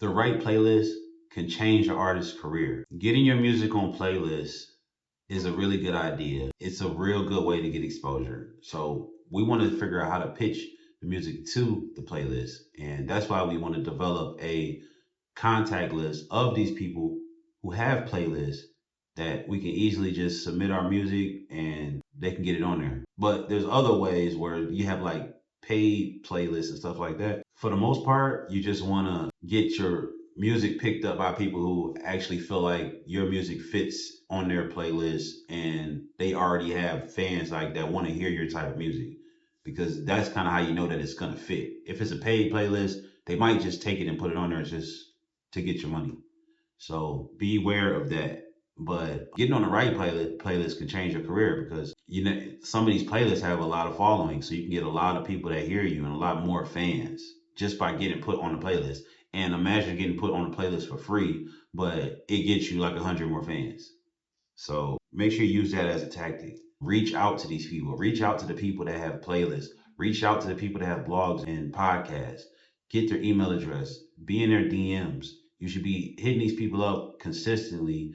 The right playlist can change an artist's career. Getting your music on playlists is a really good idea. It's a real good way to get exposure. So we want to figure out how to pitch the music to the playlist. And that's why we want to develop a contact list of these people who have playlists that we can easily just submit our music and they can get it on there. But there's other ways where you have like paid playlists and stuff like that. For the most part, you just want to get your music picked up by people who actually feel like your music fits on their playlist and they already have fans like that want to hear your type of music, because that's kind of how you know that it's going to fit. If it's a paid playlist, they might just take it and put it on there just to get your money. So be aware of that. But getting on the right playlist can change your career, because you know some of these playlists have a lot of following, so you can get a lot of people that hear you and a lot more fans just by getting put on the playlist. And imagine getting put on the playlist for free, but it gets you like 100 more fans. So make sure you use that as a tactic. Reach out to these people. Reach out to the people that have playlists. Reach out to the people that have blogs and podcasts. Get their email address. Be in their DMs. You should be hitting these people up consistently.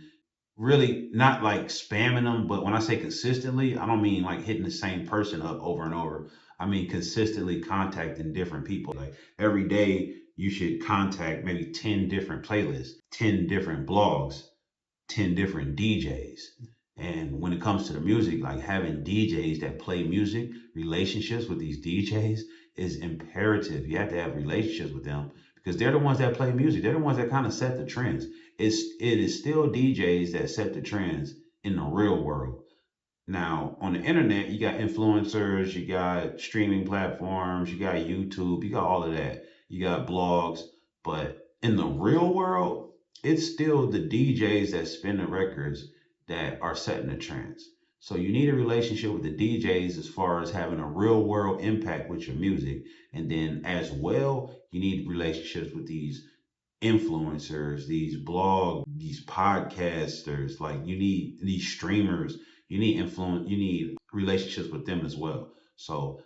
Really not like spamming them, but when I say consistently, I don't mean like hitting the same person up over and over. I mean consistently contacting different people. Like every day, you should contact maybe 10 different playlists, 10 different blogs, 10 different DJs. And when it comes to the music, like having DJs that play music, relationships with these DJs is imperative. You have to have relationships with them because they're the ones that play music. They're the ones that kind of set the trends. It is still DJs that set the trends in the real world. Now, on the internet, you got influencers, you got streaming platforms, you got YouTube, you got all of that. You got blogs, but in the real world, it's still the DJs that spin the records that are setting the trends. So you need a relationship with the DJs as far as having a real world impact with your music. And then as well, you need relationships with these influencers, these podcasters, like you need these streamers, you need relationships with them as well. So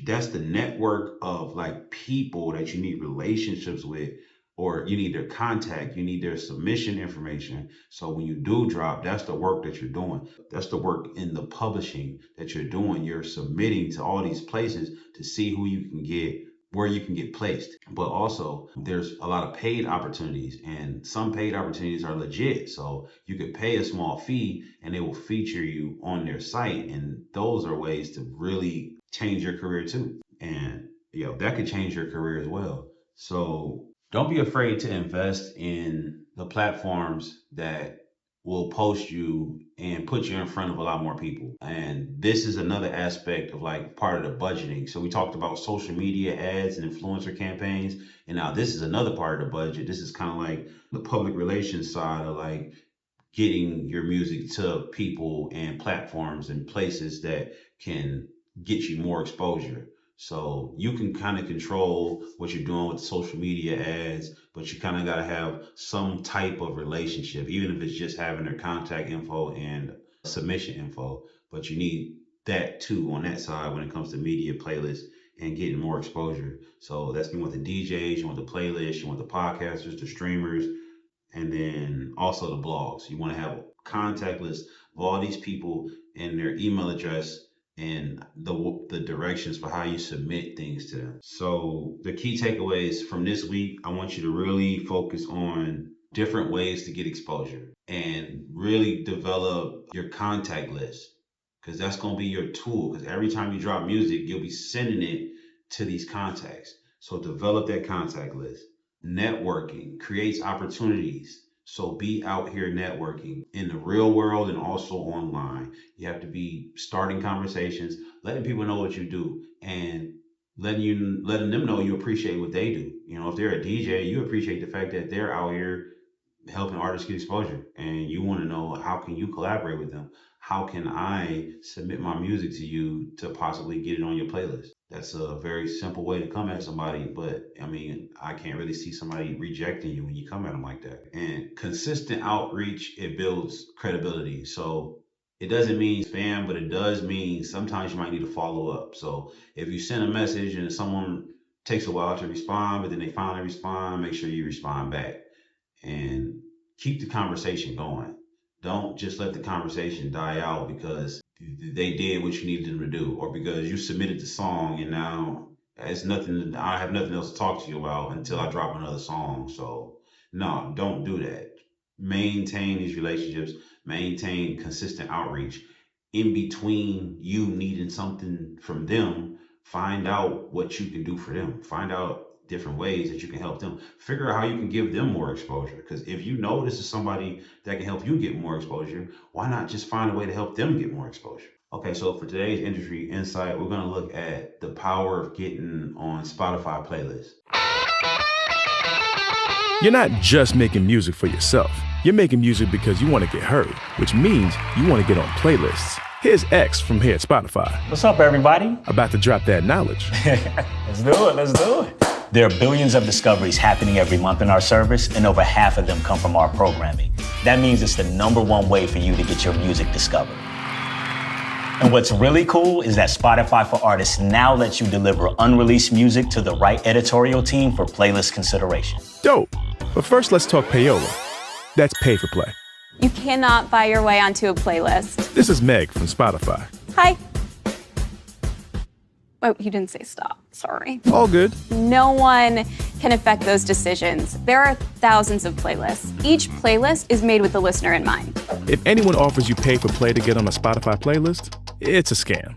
that's the network of like people that you need relationships with, or you need their contact, you need their submission information. So when you do drop, that's the work that you're doing. That's the work in the publishing that you're doing. You're submitting to all these places to see who you can get, where you can get placed. But also, there's a lot of paid opportunities, and some paid opportunities are legit. So you could pay a small fee and they will feature you on their site. And those are ways to really change your career too. And that could change your career as well. So don't be afraid to invest in the platforms that will post you and put you in front of a lot more people. And this is another aspect of like part of the budgeting. So we talked about social media ads and influencer campaigns. And now this is another part of the budget. This is kind of like the public relations side of like getting your music to people and platforms and places that can get you more exposure. So you can kind of control what you're doing with social media ads, but you kind of got to have some type of relationship, even if it's just having their contact info and submission info. But you need that too on that side when it comes to media playlists and getting more exposure. So that's you want the DJs, you want the playlists, you want the podcasters, the streamers, and then also the blogs. You want to have a contact list of all these people and their email address and the directions for how you submit things to them. So the key takeaways from this week, I want you to really focus on different ways to get exposure and really develop your contact list, because that's going to be your tool, because every time you drop music, you'll be sending it to these contacts. So develop that contact list. Networking creates opportunities. So be out here networking in the real world and also online. You have to be starting conversations, letting people know what you do, and letting them know you appreciate what they do. You know, if they're a DJ, you appreciate the fact that they're out here helping artists get exposure, and you want to know how can you collaborate with them, how can I submit my music to you to possibly get it on your playlist. That's a very simple way to come at somebody, but I mean, I can't really see somebody rejecting you when you come at them like that. And consistent outreach, it builds credibility. So it doesn't mean spam, but it does mean sometimes you might need to follow up. So if you send a message and someone takes a while to respond, but then they finally respond. Make sure you respond back and keep the conversation going. Don't just let the conversation die out because they did what you needed them to do, or because you submitted the song and now it's nothing. I have nothing else to talk to you about until I drop another song. So no, don't do that. Maintain these relationships. Maintain consistent outreach. In between you needing something from them, find out what you can do for them. Find out different ways that you can help them. Figure out how you can give them more exposure. Because if you know this is somebody that can help you get more exposure, why not just find a way to help them get more exposure? Okay, so for today's industry insight, we're going to look at the power of getting on Spotify playlists. You're not just making music for yourself. You're making music because you want to get heard, which means you want to get on playlists. Here's X from here at Spotify. What's up, everybody? About to drop that knowledge. Let's do it. There are billions of discoveries happening every month in our service, and over half of them come from our programming. That means it's the #1 way for you to get your music discovered. And what's really cool is that Spotify for Artists now lets you deliver unreleased music to the right editorial team for playlist consideration. Dope. But first, let's talk payola. That's pay for play. You cannot buy your way onto a playlist. This is Meg from Spotify. Hi. Oh, you didn't say stop. Sorry. All good. No one can affect those decisions. There are thousands of playlists. Each playlist is made with the listener in mind. If anyone offers you pay for play to get on a Spotify playlist, it's a scam.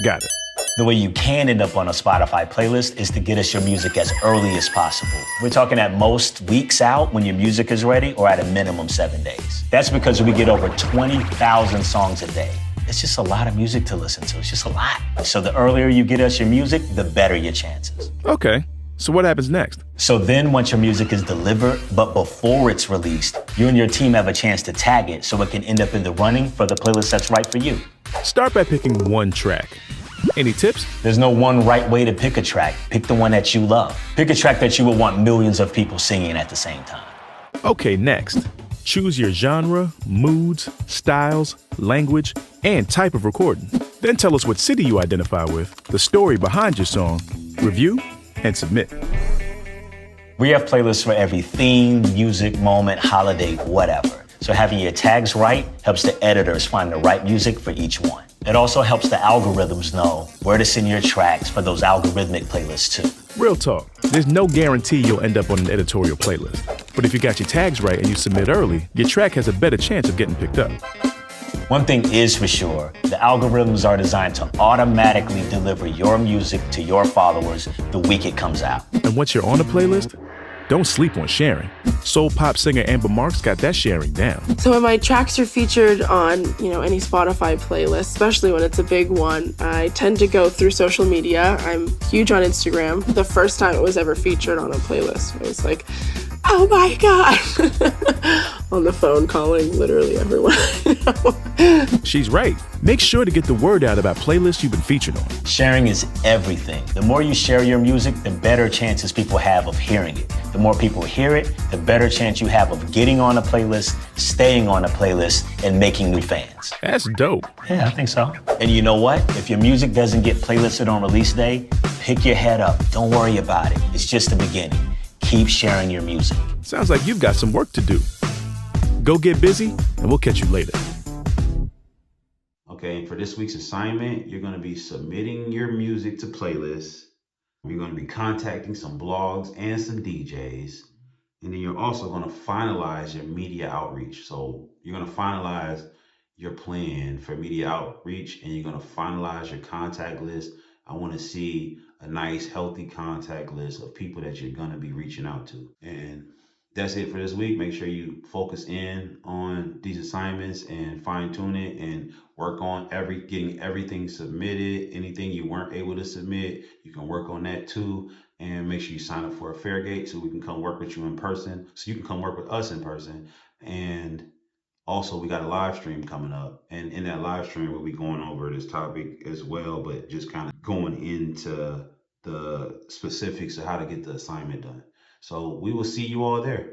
Got it. The way you can end up on a Spotify playlist is to get us your music as early as possible. We're talking at most weeks out when your music is ready, or at a minimum 7 days. That's because we get over 20,000 songs a day. It's just a lot of music to listen to. It's just a lot. So the earlier you get us your music, the better your chances. Okay, so what happens next? So then once your music is delivered, but before it's released, you and your team have a chance to tag it so it can end up in the running for the playlist that's right for you. Start by picking one track. Any tips? There's no one right way to pick a track. Pick the one that you love. Pick a track that you would want millions of people singing at the same time. Okay, next. Choose your genre, moods, styles, language, and type of recording. Then tell us what city you identify with, the story behind your song, review, and submit. We have playlists for every theme, music, moment, holiday, whatever. So having your tags right helps the editors find the right music for each one. It also helps the algorithms know where to send your tracks for those algorithmic playlists too. Real talk, there's no guarantee you'll end up on an editorial playlist. But if you got your tags right and you submit early, your track has a better chance of getting picked up. One thing is for sure, the algorithms are designed to automatically deliver your music to your followers the week it comes out. And once you're on a playlist, don't sleep on sharing. Soul pop singer Amber Marks got that sharing down. So when my tracks are featured on, any Spotify playlist, especially when it's a big one, I tend to go through social media. I'm huge on Instagram. The first time it was ever featured on a playlist, I was like, oh my God. On the phone calling literally everyone. She's right. Make sure to get the word out about playlists you've been featured on. Sharing is everything. The more you share your music, the better chances people have of hearing it. The more people hear it, the better chance you have of getting on a playlist, staying on a playlist, and making new fans. That's dope. Yeah, I think so. And you know what? If your music doesn't get playlisted on release day, pick your head up. Don't worry about it. It's just the beginning. Keep sharing your music. Sounds like you've got some work to do. Go get busy, and we'll catch you later. Okay, for this week's assignment, you're going to be submitting your music to playlists. You're going to be contacting some blogs and some DJs. And then you're also going to finalize your media outreach. So you're going to finalize your plan for media outreach, and you're going to finalize your contact list. I want to see a nice, healthy contact list of people that you're going to be reaching out to. And that's it for this week. Make sure you focus in on these assignments and fine tune it and work on getting everything submitted. Anything you weren't able to submit, you can work on that too. And make sure you sign up for a Fairgate so we can come work with you in person. So you can come work with us in person. And also, we got a live stream coming up. And in that live stream, we'll be going over this topic as well, but just kind of going into the specifics of how to get the assignment done. So we will see you all there.